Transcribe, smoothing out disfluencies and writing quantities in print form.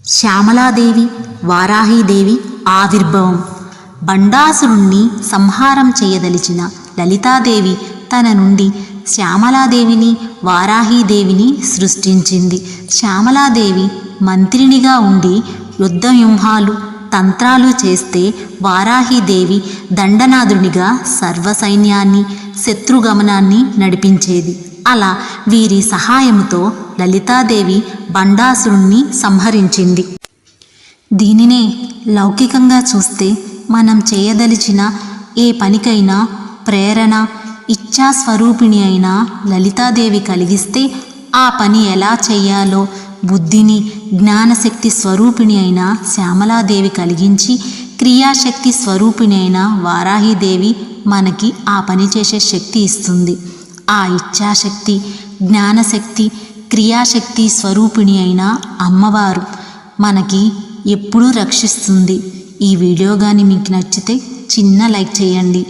శ్యామలాదేవి వారాహీదేవి ఆవిర్భావం. బండాసురుణ్ణి సంహారం చేయదలిచిన లలితాదేవి తన నుండి శ్యామలాదేవిని వారాహీదేవిని సృష్టించింది. శ్యామలాదేవి మంత్రినిగా ఉండి యుద్ధవ్యూహాలు తంత్రాలు చేస్తే వారాహీదేవి దండనాథునిగా సర్వసైన్యాన్ని శత్రుగమనాన్ని నడిపించేది. అలా వీరి సహాయంతో లలితాదేవి బండాసురుణ్ణి సంహరించింది. దీనినే లౌకికంగా చూస్తే మనం చేయదలిచిన ఏ పనికైనా ప్రేరణ ఇచ్ఛాస్వరూపిణి అయిన లలితాదేవి కలిగిస్తే ఆ పని ఎలా చేయాలో బుద్ధిని జ్ఞానశక్తి స్వరూపిణి అయిన శ్యామలాదేవి కలిగించి క్రియాశక్తి స్వరూపిణి అయిన వారాహీదేవి మనకి ఆ పని చేసే శక్తి ఇస్తుంది. ఆ ఇచ్ఛాశక్తి జ్ఞానశక్తి క్రియాశక్తి స్వరూపిణి అయిన అమ్మవారు మనకి ఎప్పుడూ రక్షిస్తుంది. ఈ వీడియో కానీ మీకు నచ్చితే చిన్న లైక్ చేయండి.